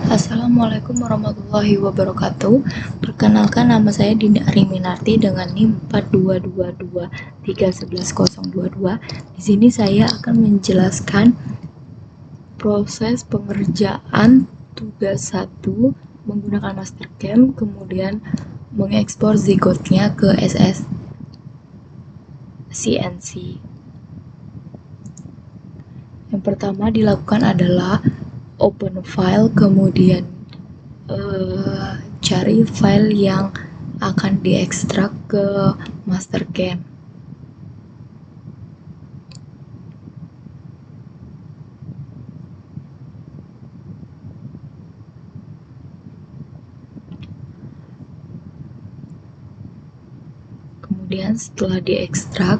Assalamualaikum warahmatullahi wabarakatuh. Perkenalkan, nama saya Dinda Ariminarti dengan NIM 4222311022. Di sini saya akan menjelaskan proses pengerjaan tugas 1 menggunakan Mastercam, kemudian mengekspor zigotnya ke SS CNC. Yang pertama dilakukan adalah open file, kemudian cari file yang akan diekstrak ke Mastercam. Kemudian setelah diekstrak,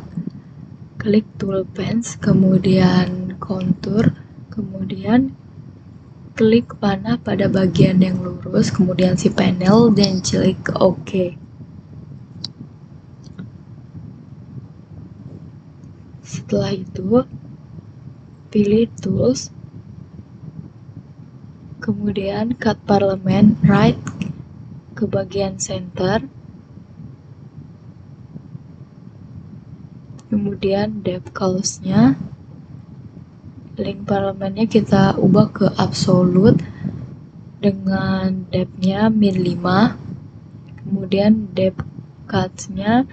klik tool pens, kemudian kontur, kemudian klik panah pada bagian yang lurus, kemudian si panel, dan klik OK. Setelah itu, pilih tools, kemudian cut parlemen, right ke bagian center, kemudian depth close-nya, link parlemennya kita ubah ke absolute dengan depth-nya min 5, kemudian depth cut-nya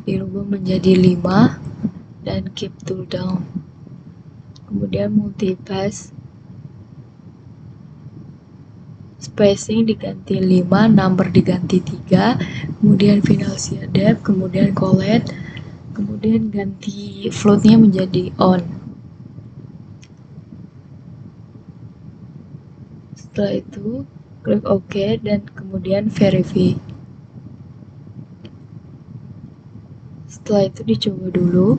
dirubah menjadi 5 dan keep tool down, kemudian multipass, spacing diganti 5, number diganti 3, kemudian financial depth, kemudian collect, kemudian ganti float-nya menjadi on. Setelah itu klik OK dan kemudian verify. Setelah itu dicoba dulu.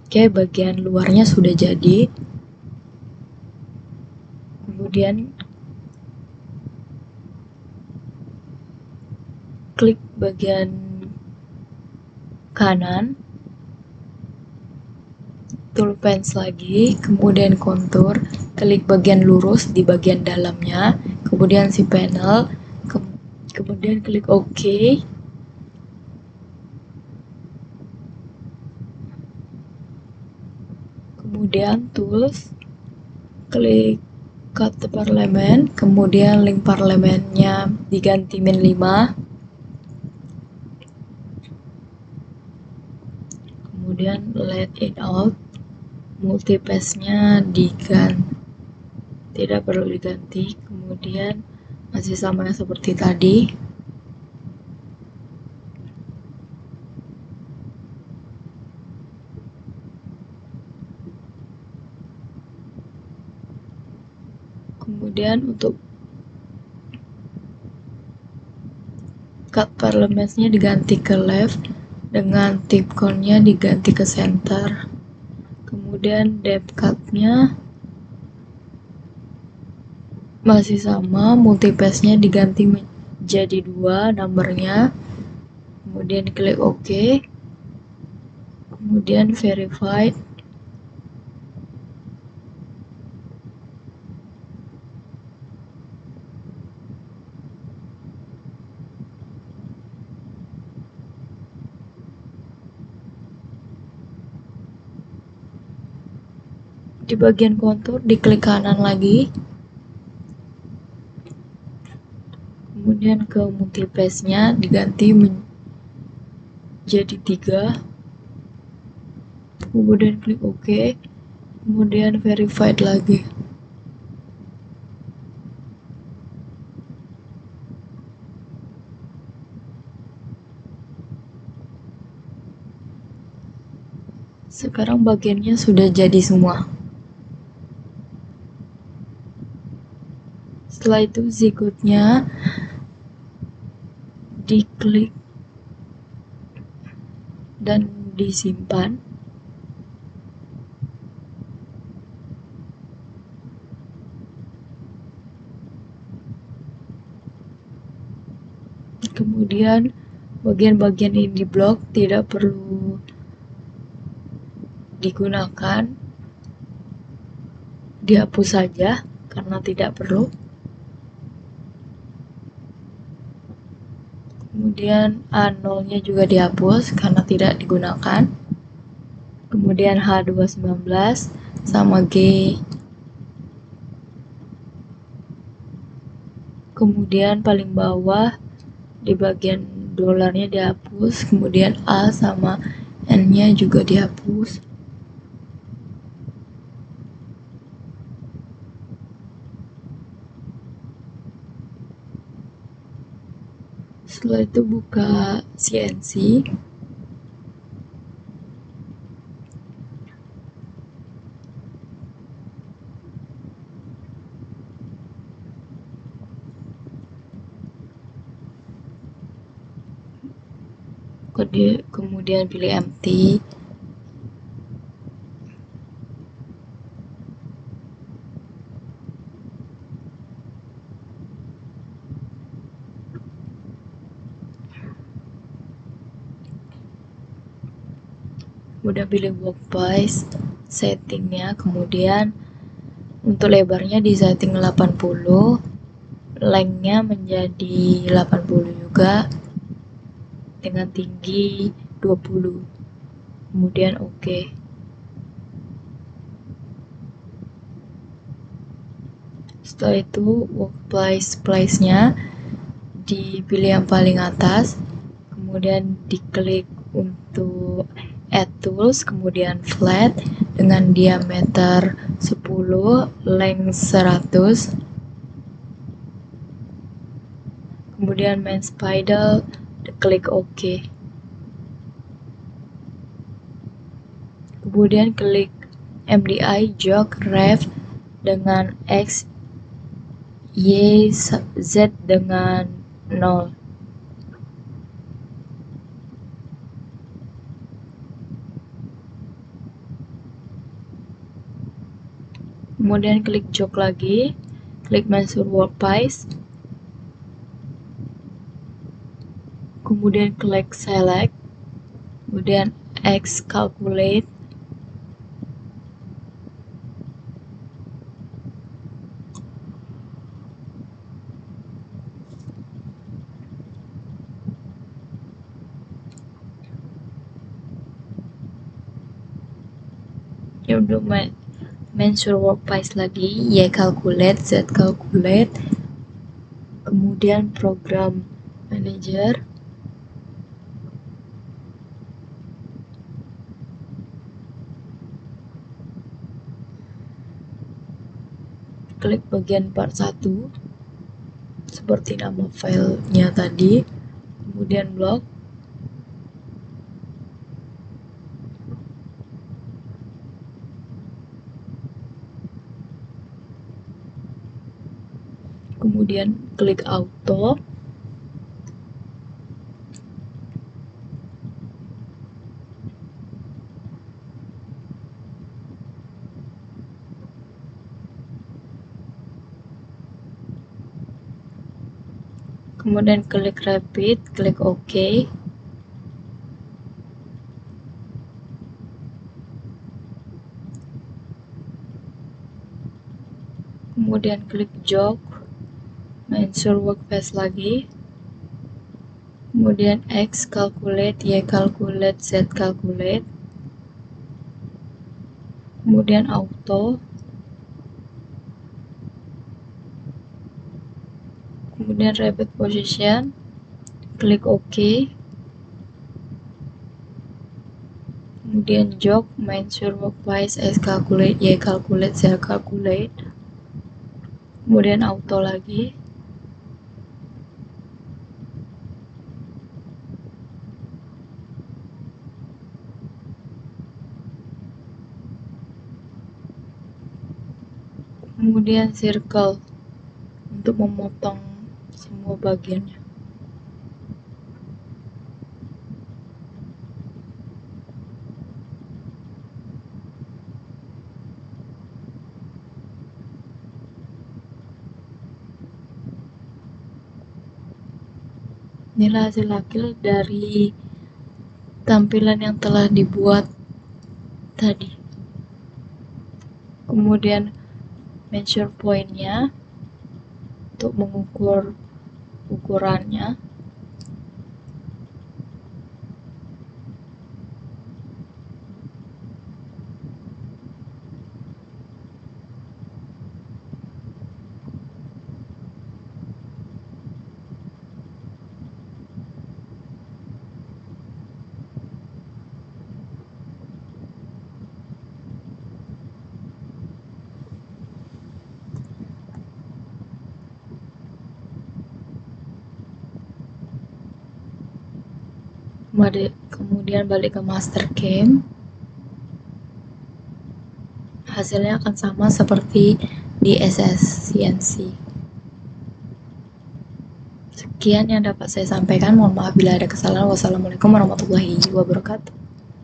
Oke, bagian luarnya sudah jadi. Kemudian klik bagian kanan, tool pens lagi, kemudian kontur, klik bagian lurus di bagian dalamnya, kemudian si panel, kemudian klik OK. Kemudian tools, klik cut the parlemen, kemudian link parlemennya diganti min 5, kemudian let it out, multipass-nya diganti, tidak perlu diganti, kemudian masih sama seperti tadi. Kemudian untuk cut parlements-nya diganti ke left, dengan tip cone-nya diganti ke center. Kemudian depth cut-nya masih sama, multipass-nya diganti menjadi 2 numbernya, kemudian klik OK, kemudian verified. Di bagian kontur diklik kanan lagi, kemudian ke multipass-nya diganti menjadi 3, kemudian klik OK, kemudian verified lagi. Sekarang bagiannya sudah jadi semua. Setelah itu zigot-nya diklik dan disimpan. Kemudian bagian-bagian ini di blok tidak perlu digunakan. dihapus saja karena tidak perlu. Kemudian A0-nya juga dihapus karena tidak digunakan. Kemudian H219 sama G. Kemudian paling bawah di bagian dolarnya dihapus, kemudian A sama N-nya juga dihapus. Setelah itu buka CNC. Kemudian pilih empty. Kemudian pilih workspace, settingnya, kemudian untuk lebarnya di setting 80, lengthnya menjadi 80 juga, dengan tinggi 20. Kemudian OK. Setelah itu workspace-nya dipilih yang paling atas, kemudian diklik untuk add tools, kemudian flat dengan diameter 10, length 100, kemudian main spindle, klik OK. Kemudian klik MDI jog rev dengan X, Y, Z dengan 0. Kemudian klik jog lagi, klik measure workspace, kemudian klik select, kemudian X calculate, untuk measure workspace lagi, Y calculate, Z calculate, kemudian program manager, klik bagian part 1 seperti nama filenya tadi, kemudian blok, kemudian klik auto, kemudian klik repeat, klik OK, kemudian klik jog, measure workspace lagi, kemudian X calculate, Y calculate, Z calculate, kemudian auto, kemudian repeat position, klik OK, kemudian jog, measure workspace, X calculate, Y calculate, Z calculate, kemudian auto lagi, kemudian circle untuk memotong semua bagiannya. Inilah hasil akhir dari tampilan yang telah dibuat tadi. Kemudian measure point-nya untuk mengukur ukurannya. Kemudian balik ke master game, hasilnya akan sama seperti di SSCNC. Sekian yang dapat saya sampaikan, mohon maaf bila ada kesalahan. Wassalamualaikum warahmatullahi wabarakatuh.